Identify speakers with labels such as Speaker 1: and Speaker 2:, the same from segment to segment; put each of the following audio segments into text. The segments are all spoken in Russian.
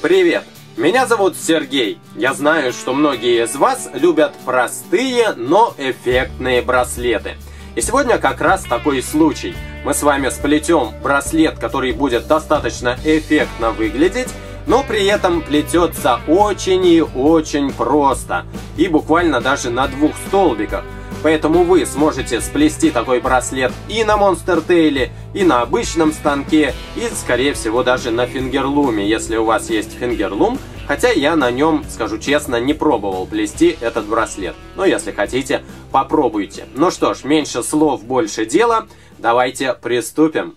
Speaker 1: Привет! Меня зовут Сергей. Я знаю, что многие из вас любят простые, но эффектные браслеты. И сегодня как раз такой случай. Мы с вами сплетем браслет, который будет достаточно эффектно выглядеть, но при этом плетется очень и очень просто. И буквально даже на 2 столбиках. Поэтому вы сможете сплести такой браслет и на Monster Tail, и на обычном станке, и, скорее всего, даже на фингерлуме, если у вас есть фингерлум. Хотя я на нем, скажу честно, не пробовал плести этот браслет. Но если хотите, попробуйте. Ну что ж, меньше слов, больше дела. Давайте приступим.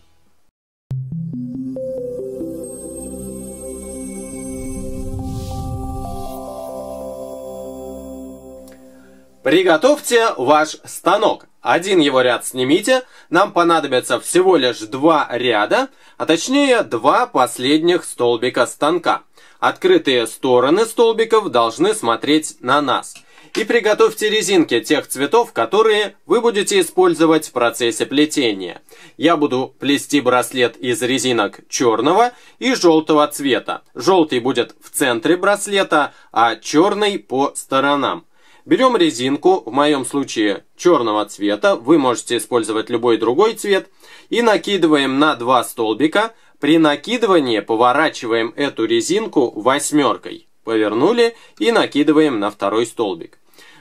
Speaker 1: Приготовьте ваш станок. Один его ряд снимите. Нам понадобится всего лишь 2 ряда, а точнее 2 последних столбика станка. Открытые стороны столбиков должны смотреть на нас. И приготовьте резинки тех цветов, которые вы будете использовать в процессе плетения. Я буду плести браслет из резинок черного и желтого цвета. Желтый будет в центре браслета, а черный по сторонам. Берем резинку, в моем случае черного цвета, вы можете использовать любой другой цвет, и накидываем на 2 столбика. При накидывании поворачиваем эту резинку 8. Повернули и накидываем на 2 столбик.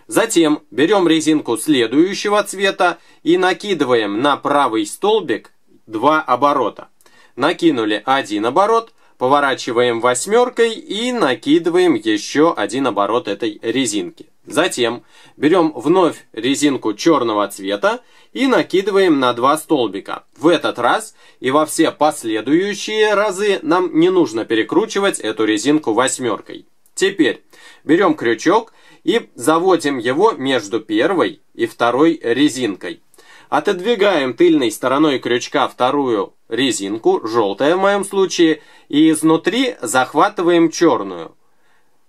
Speaker 1: Затем берем резинку следующего цвета и накидываем на правый столбик 2 оборота. Накинули 1 оборот, поворачиваем 8 и накидываем еще 1 оборот этой резинки. Затем берем вновь резинку черного цвета и накидываем на 2 столбика. В этот раз и во все последующие разы нам не нужно перекручивать эту резинку 8. Теперь берем крючок и заводим его между первой и 2 резинкой. Отодвигаем тыльной стороной крючка 2 резинку, желтая в моем случае, и изнутри захватываем черную.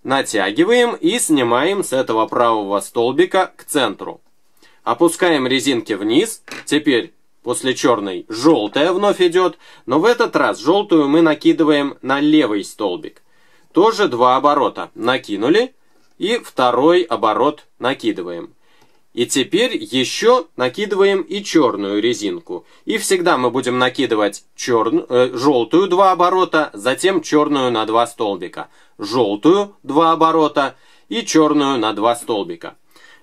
Speaker 1: Натягиваем и снимаем с этого правого столбика к центру. Опускаем резинки вниз. Теперь после черной желтая вновь идет, но в этот раз желтую мы накидываем на левый столбик. Тоже 2 оборота. Накинули и 2 оборот накидываем. И теперь еще накидываем и черную резинку. И всегда мы будем накидывать желтую 2 оборота, затем черную на 2 столбика. Желтую 2 оборота и черную на 2 столбика.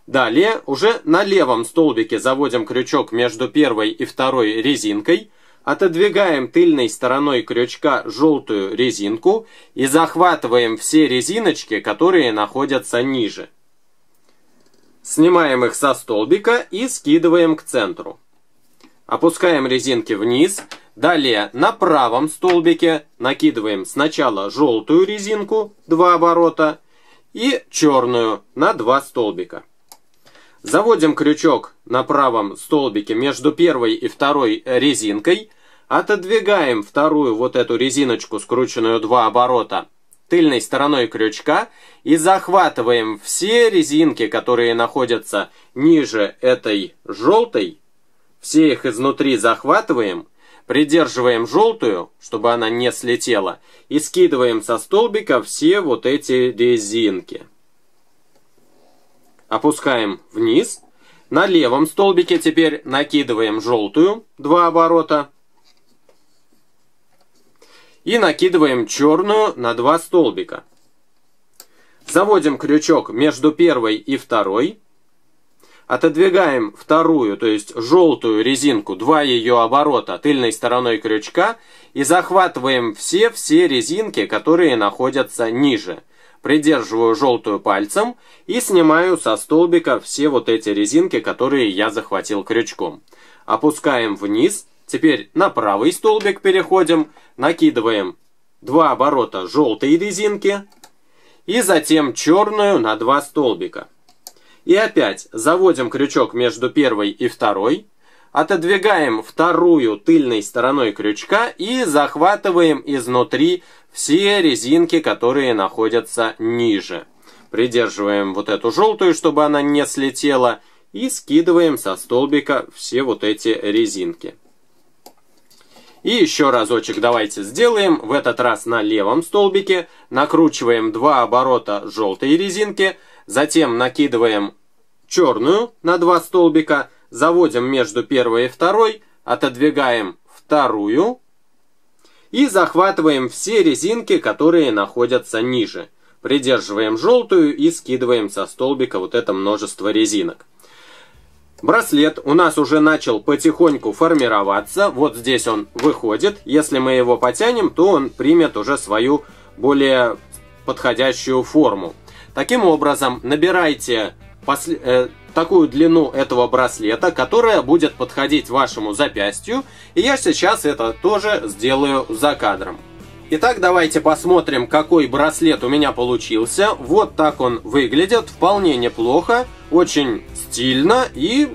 Speaker 1: Далее уже на левом столбике заводим крючок между первой и 2 резинкой. Отодвигаем тыльной стороной крючка желтую резинку и захватываем все резиночки, которые находятся ниже. Снимаем их со столбика и скидываем к центру. Опускаем резинки вниз. Далее на правом столбике накидываем сначала желтую резинку 2 оборота и черную на 2 столбика. Заводим крючок на правом столбике между первой и 2 резинкой. Отодвигаем 2 вот эту резиночку, скрученную 2 оборота, тыльной стороной крючка и захватываем все резинки, которые находятся ниже этой желтой. Все их изнутри захватываем, придерживаем желтую, чтобы она не слетела, и скидываем со столбика все вот эти резинки. Опускаем вниз. На левом столбике теперь накидываем желтую 2 оборота. И накидываем черную на 2 столбика. Заводим крючок между первой и 2. Отодвигаем 2, то есть желтую резинку, 2 ее оборота тыльной стороной крючка и захватываем все резинки, которые находятся ниже. Придерживаю желтую пальцем и снимаю со столбика все вот эти резинки, которые я захватил крючком. Опускаем вниз. Теперь на правый столбик переходим, накидываем 2 оборота желтой резинки и затем черную на 2 столбика. И опять заводим крючок между первой и 2, отодвигаем 2 тыльной стороной крючка и захватываем изнутри все резинки, которые находятся ниже. Придерживаем вот эту желтую, чтобы она не слетела, и скидываем со столбика все вот эти резинки. И еще разочек давайте сделаем. В этот раз на левом столбике. Накручиваем 2 оборота желтой резинки. Затем накидываем черную на 2 столбика. Заводим между первой и второй. Отодвигаем вторую. И захватываем все резинки, которые находятся ниже. Придерживаем желтую и скидываем со столбика вот это множество резинок. Браслет у нас уже начал потихоньку формироваться. Вот здесь он выходит. Если мы его потянем, то он примет уже свою более подходящую форму. Таким образом, набирайте такую длину этого браслета, которая будет подходить вашему запястью. И я сейчас это тоже сделаю за кадром. Итак, давайте посмотрим, какой браслет у меня получился. Вот так он выглядит, вполне неплохо, очень стильно и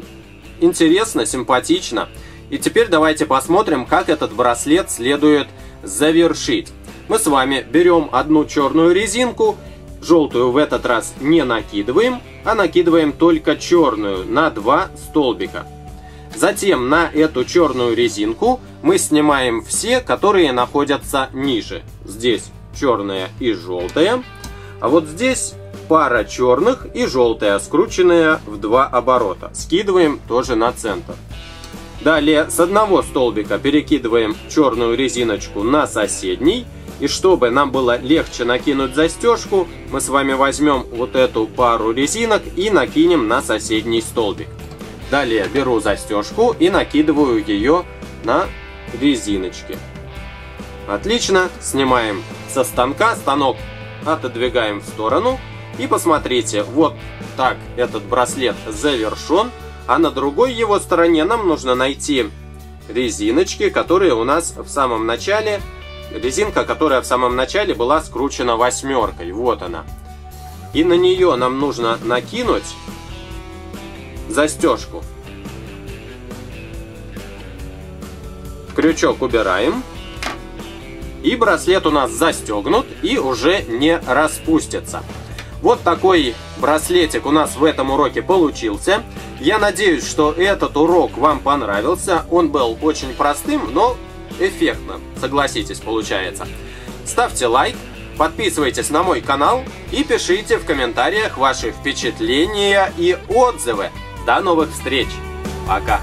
Speaker 1: интересно, симпатично. И теперь давайте посмотрим, как этот браслет следует завершить. Мы с вами берем одну черную резинку, желтую в этот раз не накидываем, а накидываем только черную на 2 столбика. Затем на эту черную резинку мы снимаем все, которые находятся ниже. Здесь черная и желтая, а вот здесь пара черных и желтая, скрученная в 2 оборота. Скидываем тоже на центр. Далее с одного столбика перекидываем черную резиночку на соседний. И чтобы нам было легче накинуть застежку, мы с вами возьмем вот эту пару резинок и накинем на соседний столбик. Далее беру застежку и накидываю ее на резиночки. Отлично, снимаем со станка, станок отодвигаем в сторону. И посмотрите, вот так этот браслет завершен. А на другой его стороне нам нужно найти резиночки, которые у нас в самом начале... Резинка, которая в самом начале была скручена 8-кой. Вот она. И на нее нам нужно накинуть застежку. Крючок убираем. И браслет у нас застегнут и уже не распустится. Вот такой браслетик у нас в этом уроке получился. Я надеюсь, что этот урок вам понравился. Он был очень простым, но эффектно, согласитесь, получается. Ставьте лайк, подписывайтесь на мой канал и пишите в комментариях ваши впечатления и отзывы. До новых встреч! Пока!